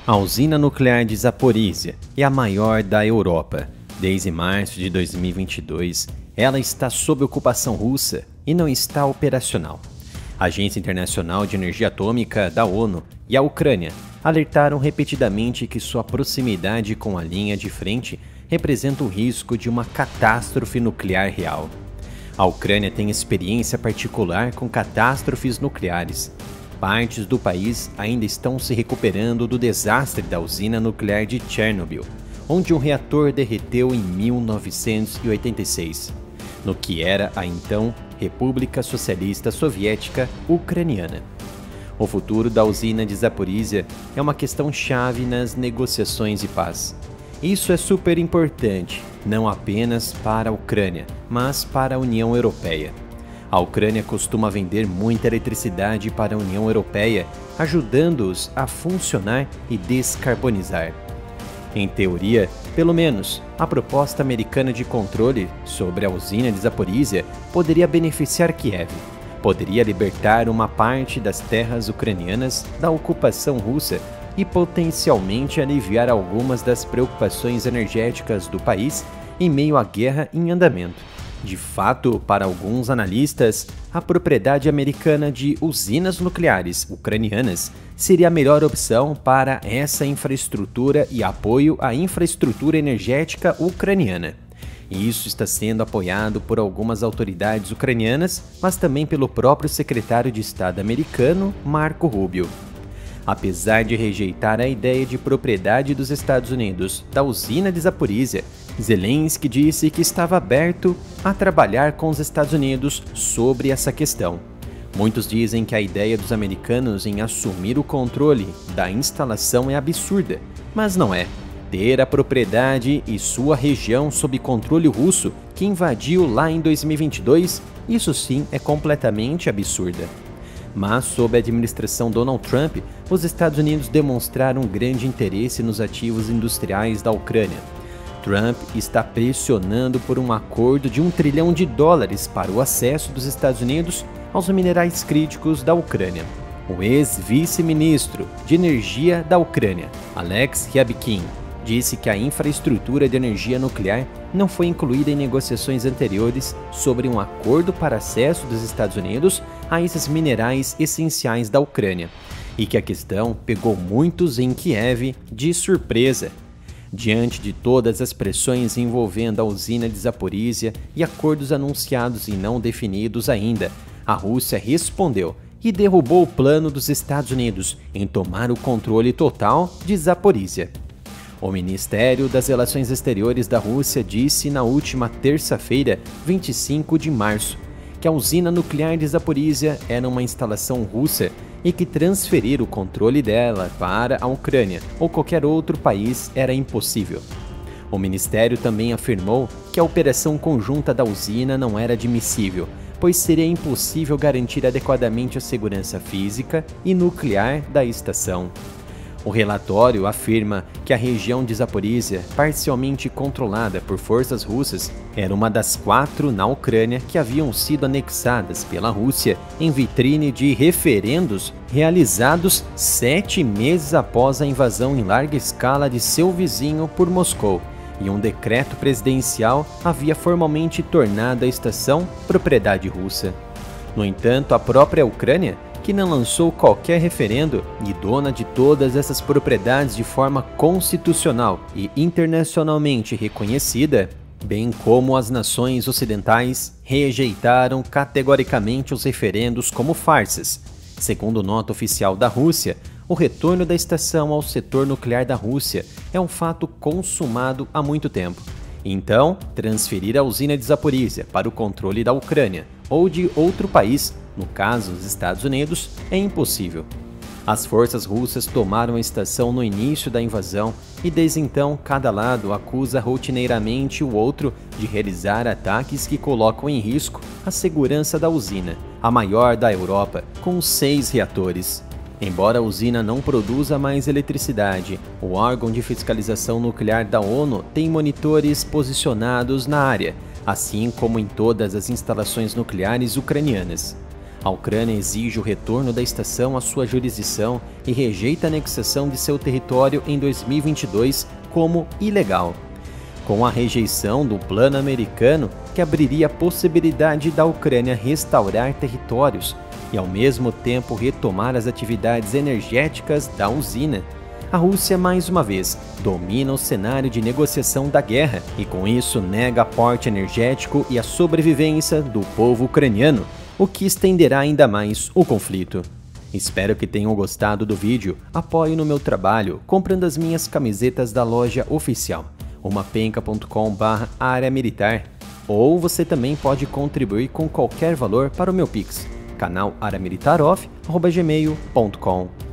A usina nuclear de Zaporizhzhia é a maior da Europa. Desde março de 2022, ela está sob ocupação russa e não está operacional. A Agência Internacional de Energia Atômica da ONU e a Ucrânia alertaram repetidamente que sua proximidade com a linha de frente representa o risco de uma catástrofe nuclear real. A Ucrânia tem experiência particular com catástrofes nucleares. Partes do país ainda estão se recuperando do desastre da usina nuclear de Chernobyl, onde um reator derreteu em 1986, no que era a então República Socialista Soviética Ucraniana. O futuro da usina de Zaporizhzhia é uma questão chave nas negociações de paz. Isso é super importante, não apenas para a Ucrânia, mas para a União Europeia. A Ucrânia costuma vender muita eletricidade para a União Europeia, ajudando-os a funcionar e descarbonizar. Em teoria, pelo menos, a proposta americana de controle sobre a usina de Zaporizhzhia poderia beneficiar Kiev. Poderia libertar uma parte das terras ucranianas da ocupação russa e potencialmente aliviar algumas das preocupações energéticas do país em meio à guerra em andamento. De fato, para alguns analistas, a propriedade americana de usinas nucleares ucranianas seria a melhor opção para essa infraestrutura e apoio à infraestrutura energética ucraniana. Isso está sendo apoiado por algumas autoridades ucranianas, mas também pelo próprio secretário de Estado americano, Marco Rubio. Apesar de rejeitar a ideia de propriedade dos Estados Unidos da usina de Zaporizhzhia, Zelensky disse que estava aberto a trabalhar com os Estados Unidos sobre essa questão. Muitos dizem que a ideia dos americanos em assumir o controle da instalação é absurda, mas não é. Ter a propriedade e sua região sob controle russo, que invadiu lá em 2022, isso sim é completamente absurda. Mas, sob a administração Donald Trump, os Estados Unidos demonstraram grande interesse nos ativos industriais da Ucrânia. Trump está pressionando por um acordo de $1 trilhão para o acesso dos Estados Unidos aos minerais críticos da Ucrânia. O ex-vice-ministro de Energia da Ucrânia, Alex Ryabkin, disse que a infraestrutura de energia nuclear não foi incluída em negociações anteriores sobre um acordo para acesso dos Estados Unidos a esses minerais essenciais da Ucrânia, e que a questão pegou muitos em Kiev de surpresa. Diante de todas as pressões envolvendo a usina de Zaporizhzhia e acordos anunciados e não definidos ainda, a Rússia respondeu e derrubou o plano dos Estados Unidos em tomar o controle total de Zaporizhzhia. O Ministério das Relações Exteriores da Rússia disse na última terça-feira, 25 de março, que a usina nuclear de Zaporizhzhia era uma instalação russa e que transferir o controle dela para a Ucrânia ou qualquer outro país era impossível. O ministério também afirmou que a operação conjunta da usina não era admissível, pois seria impossível garantir adequadamente a segurança física e nuclear da estação. O relatório afirma que a região de Zaporizhzhia, parcialmente controlada por forças russas, era uma das 4 na Ucrânia que haviam sido anexadas pela Rússia em vitrine de referendos realizados 7 meses após a invasão em larga escala de seu vizinho por Moscou, e um decreto presidencial havia formalmente tornado a estação propriedade russa. No entanto, a própria Ucrânia, que não lançou qualquer referendo e dona de todas essas propriedades de forma constitucional e internacionalmente reconhecida, bem como as nações ocidentais, rejeitaram categoricamente os referendos como farsas. Segundo nota oficial da Rússia, o retorno da estação ao setor nuclear da Rússia é um fato consumado há muito tempo. Então, transferir a usina de Zaporizhzhia para o controle da Ucrânia ou de outro país, no caso os Estados Unidos, é impossível. As forças russas tomaram a estação no início da invasão e desde então cada lado acusa rotineiramente o outro de realizar ataques que colocam em risco a segurança da usina, a maior da Europa, com 6 reatores. Embora a usina não produza mais eletricidade, o órgão de fiscalização nuclear da ONU tem monitores posicionados na área, assim como em todas as instalações nucleares ucranianas. A Ucrânia exige o retorno da estação à sua jurisdição e rejeita a anexação de seu território em 2022 como ilegal. Com a rejeição do plano americano, que abriria a possibilidade da Ucrânia restaurar territórios e ao mesmo tempo retomar as atividades energéticas da usina, a Rússia mais uma vez domina o cenário de negociação da guerra e com isso nega aporte energético e a sobrevivência do povo ucraniano, o que estenderá ainda mais o conflito. Espero que tenham gostado do vídeo, apoie no meu trabalho comprando as minhas camisetas da loja oficial, umapenca.com/área militar, ou você também pode contribuir com qualquer valor para o meu Pix, canal aramilitaroff@gmail.com.